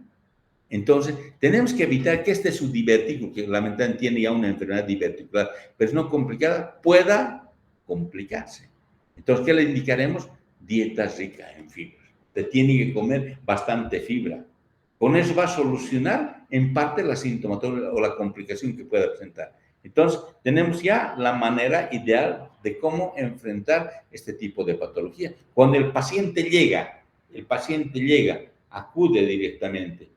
Speaker 1: Entonces, tenemos que evitar que este subdivertículo, que lamentablemente tiene ya una enfermedad diverticular, pero no complicada, pueda complicarse. Entonces, ¿qué le indicaremos? Dietas ricas en fibra. Usted tiene que comer bastante fibra. Con eso va a solucionar en parte la sintomatología o la complicación que pueda presentar. Entonces, tenemos ya la manera ideal de cómo enfrentar este tipo de patología. Cuando el paciente llega, acude directamente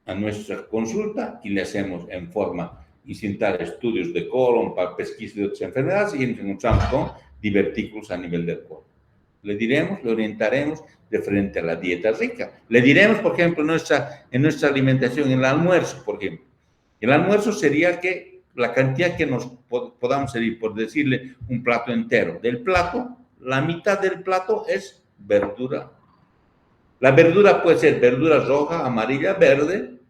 Speaker 1: a nuestra consulta y le hacemos en forma incidental estudios de colon para pesquisa de otras enfermedades y encontramos con divertículos a nivel del colon. Le diremos, le orientaremos de frente a la dieta rica. Le diremos, por ejemplo, en nuestra alimentación, en el almuerzo, por ejemplo. El almuerzo sería que la cantidad que nos podamos servir, por decirle un plato entero. Del plato, la mitad del plato es verdura. La verdura puede ser verdura roja, amarilla, verde,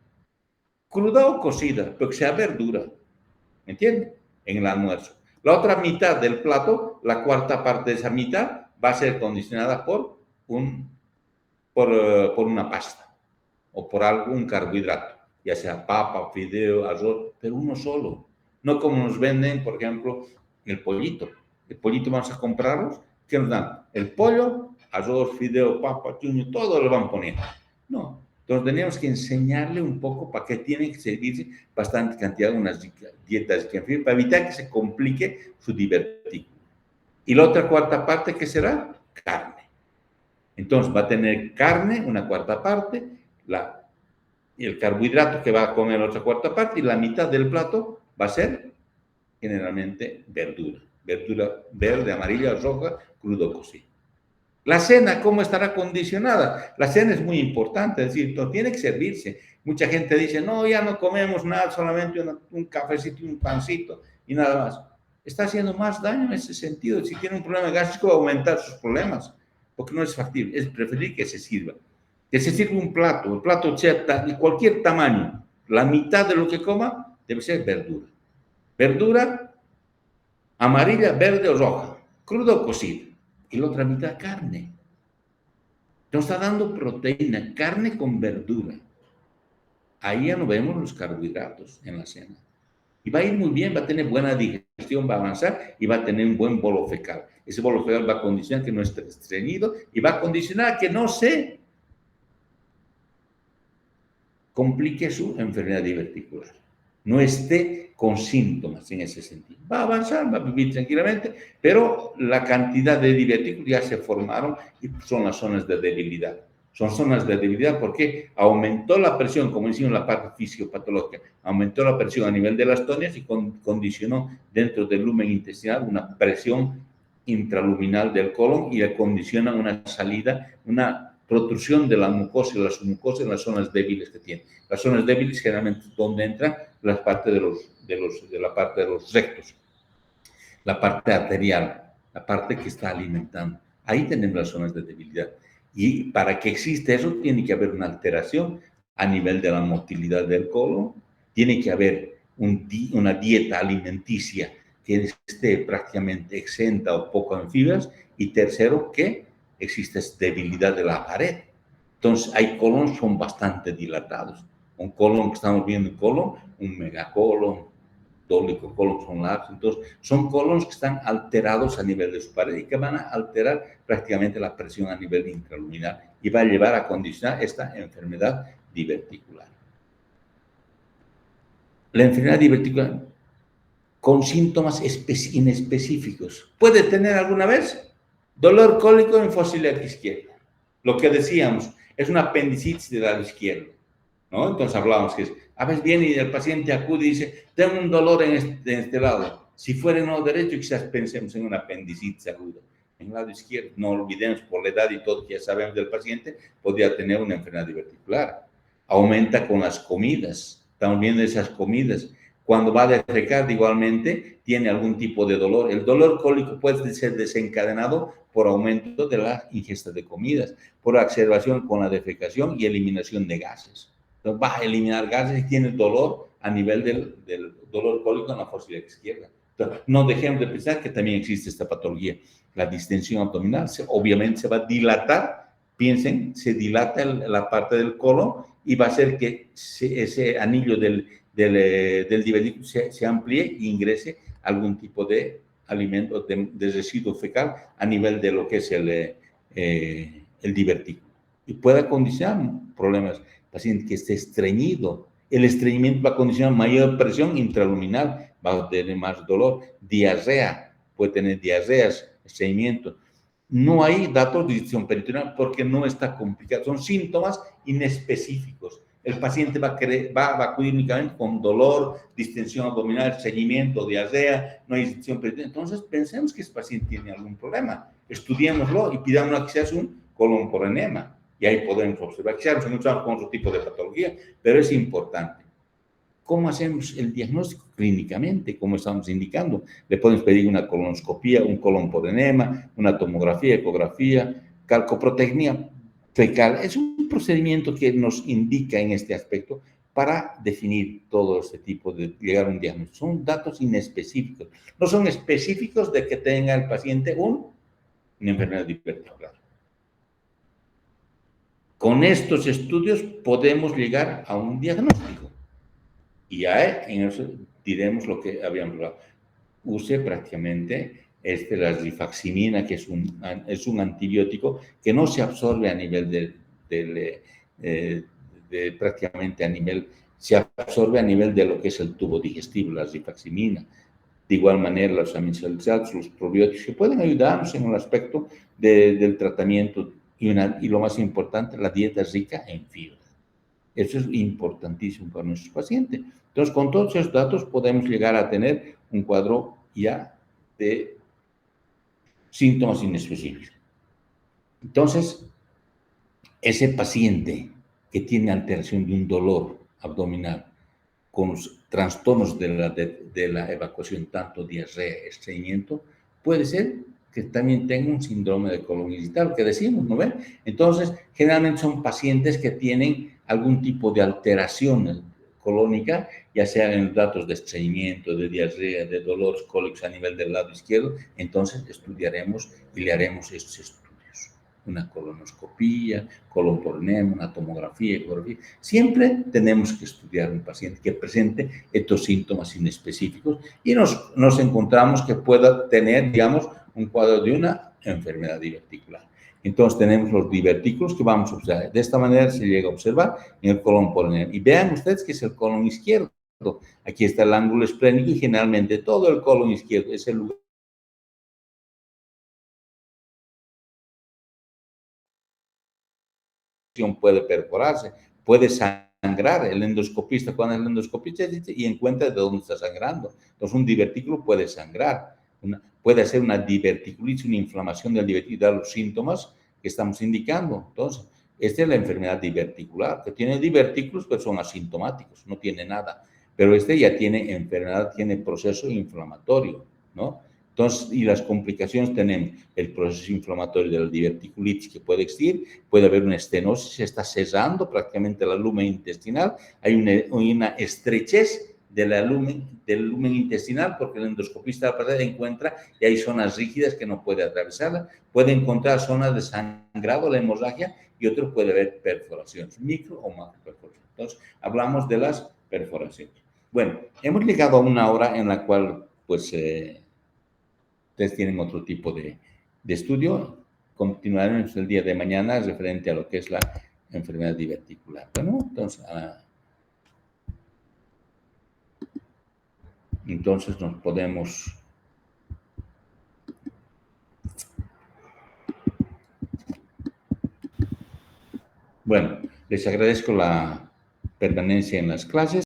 Speaker 1: cruda o cocida, pero que sea verdura. ¿Me entiende? En el almuerzo. La otra mitad del plato, la cuarta parte de esa mitad, va a ser condicionada por una pasta o por algún carbohidrato, ya sea papa, fideo, arroz, pero uno solo. No como nos venden, por ejemplo, el pollito. El pollito vamos a comprarlos, ¿qué nos dan? El pollo, arroz, fideo, papa, chuño, todo lo van poniendo. No. Entonces tenemos que enseñarle un poco para qué tienen que servirse bastante cantidad de unas dietas para evitar que se complique su divertículo. Y la otra cuarta parte, ¿qué será? Carne. Entonces va a tener carne, una cuarta parte, el carbohidrato que va a comer la otra cuarta parte y la mitad del plato va a ser generalmente verdura. Verdura verde, amarilla, roja, crudo, cocido. La cena, ¿cómo estará condicionada? La cena es muy importante, es decir, no tiene que servirse. Mucha gente dice, no, ya no comemos nada, solamente un cafecito y un pancito y nada más. Está haciendo más daño en ese sentido. Si tiene un problema gástrico, va a aumentar sus problemas, porque no es factible. Es preferir que se sirva. Que se sirva un plato, el plato sea de cualquier tamaño. La mitad de lo que coma debe ser verdura. Verdura amarilla, verde o roja, crudo o cocido. Y la otra mitad carne. Nos está dando proteína, carne con verdura. Ahí ya no vemos los carbohidratos en la cena. Y va a ir muy bien, va a tener buena digestión, va a avanzar y va a tener un buen bolo fecal. Ese bolo fecal va a condicionar que no esté estreñido y va a condicionar que no se complique su enfermedad diverticular. No esté con síntomas en ese sentido. Va a avanzar, va a vivir tranquilamente, pero la cantidad de divertículos ya se formaron y son las zonas de debilidad. Son zonas de debilidad porque aumentó la presión, como decimos en la parte fisiopatológica, aumentó la presión a nivel de las tónicas y condicionó dentro del lumen intestinal una presión intraluminal del colon y condiciona una salida, una protrusión de la mucosa y la submucosa en las zonas débiles que tiene. Las zonas débiles generalmente donde entran la parte de la parte de los rectos, la parte arterial, la parte que está alimentando. Ahí tenemos las zonas de debilidad. Y para que exista eso, tiene que haber una alteración a nivel de la motilidad del colon, tiene que haber una dieta alimenticia que esté prácticamente exenta o poco en fibras, y tercero, que existe debilidad de la pared. Entonces, hay colon son bastante dilatados. Un colon que estamos viendo, un megacolon, dólico, colon son largos, entonces son colonos que están alterados a nivel de su pared y que van a alterar prácticamente la presión a nivel intraluminal y va a llevar a condicionar esta enfermedad diverticular. La enfermedad diverticular con síntomas inespecíficos. ¿Puede tener alguna vez? Dolor cólico en fosa ilíaca izquierda. Lo que decíamos, es una apendicitis del lado izquierdo, ¿no? Entonces hablábamos que a veces viene y el paciente acude y dice, tengo un dolor en este lado. Si fuera en el lado derecho, quizás pensemos en una apendicitis aguda. En el lado izquierdo, no olvidemos por la edad y todo que ya sabemos del paciente, podría tener una enfermedad diverticular. Aumenta con las comidas. Estamos viendo esas comidas. Cuando va a defecar, igualmente, tiene algún tipo de dolor. El dolor cólico puede ser desencadenado por aumento de la ingesta de comidas, por exacerbación con la defecación y eliminación de gases. Entonces, va a eliminar gases y tiene dolor a nivel del dolor cólico en la fosa ilíaca izquierda. Entonces, no dejemos de pensar que también existe esta patología. La distensión abdominal obviamente se va a dilatar. Piensen, se dilata la parte del colon y va a hacer que ese anillo del divertículo se amplíe e ingrese algún tipo de alimento, de residuo fecal a nivel de lo que es el divertículo. Y puede condicionar problemas. Paciente que esté estreñido. El estreñimiento va a condicionar mayor presión intraluminal, va a tener más dolor, diarrea, puede tener diarreas, estreñimiento. No hay datos de dicción peritoneal porque no está complicado. Son síntomas inespecíficos. El paciente va a acudir únicamente con dolor, distensión abdominal, estreñimiento, diarrea, no hay dicción peritoneal. Entonces, pensemos que ese paciente tiene algún problema. Estudiémoslo y pidamos quizás un colon por enema. Y ahí podemos observar. Quizás nos encontramos con otro tipo de patología, pero es importante. ¿Cómo hacemos el diagnóstico clínicamente? Como estamos indicando, le podemos pedir una colonoscopía, un colon por enema, una tomografía, ecografía, calcoprotecnia fecal. Es un procedimiento que nos indica en este aspecto para definir todo este tipo de llegar a un diagnóstico. Son datos inespecíficos. No son específicos de que tenga el paciente una enfermedad diverticular. Con estos estudios podemos llegar a un diagnóstico. Y ya en eso diremos lo que habíamos hablado. Use prácticamente la rifaximina, que es un antibiótico que no se absorbe a nivel prácticamente a nivel, se absorbe a nivel de lo que es el tubo digestivo, la rifaximina. De igual manera, los aminosalizados, los probióticos, que pueden ayudarnos en el aspecto del tratamiento y lo más importante, la dieta rica en fibra. Eso es importantísimo para nuestros pacientes. Entonces, con todos esos datos podemos llegar a tener un cuadro ya de síntomas inespecíficos. Entonces, ese paciente que tiene alteración de un dolor abdominal con los trastornos de la evacuación, tanto diarrea, estreñimiento, puede ser que también tenga un síndrome de colon irritable, que decimos, ¿no ven? Entonces, generalmente son pacientes que tienen algún tipo de alteración colónica, ya sea en datos de estreñimiento, de diarrea, de dolores cólicos a nivel del lado izquierdo. Entonces, estudiaremos y le haremos estos estudios. Una colonoscopía, colon por enema, una tomografía, ecografía. Siempre tenemos que estudiar un paciente que presente estos síntomas inespecíficos y nos encontramos que pueda tener, digamos, un cuadro de una enfermedad diverticular. Entonces tenemos los divertículos que vamos a observar. De esta manera se llega a observar en el colon por enema. Y vean ustedes que es el colon izquierdo. Aquí está el ángulo esplénico y generalmente todo el colon izquierdo es el lugar puede perforarse, puede sangrar. El endoscopista, cuando el endoscopista dice y encuentra de dónde está sangrando. Entonces, un divertículo puede sangrar, puede hacer una diverticulitis, una inflamación del divertículo, dar los síntomas que estamos indicando. Entonces, esta es la enfermedad diverticular, que tiene divertículos, pero son asintomáticos, no tiene nada. Pero este ya tiene enfermedad, tiene proceso inflamatorio, ¿no? Entonces, y las complicaciones tenemos el proceso inflamatorio de la diverticulitis que puede existir, puede haber una estenosis, se está cesando prácticamente la lumen intestinal, hay una estrechez del lumen intestinal porque el endoscopista encuentra y hay zonas rígidas que no puede atravesarla, puede encontrar zonas de sangrado, la hemorragia, y otro puede haber perforaciones, micro o macro perforaciones. Entonces, hablamos de las perforaciones. Bueno, hemos llegado a una hora en la cual, pues, ustedes tienen otro tipo de estudio. Continuaremos el día de mañana referente a lo que es la enfermedad diverticular. Bueno, entonces nos podemos... Bueno, les agradezco la permanencia en las clases.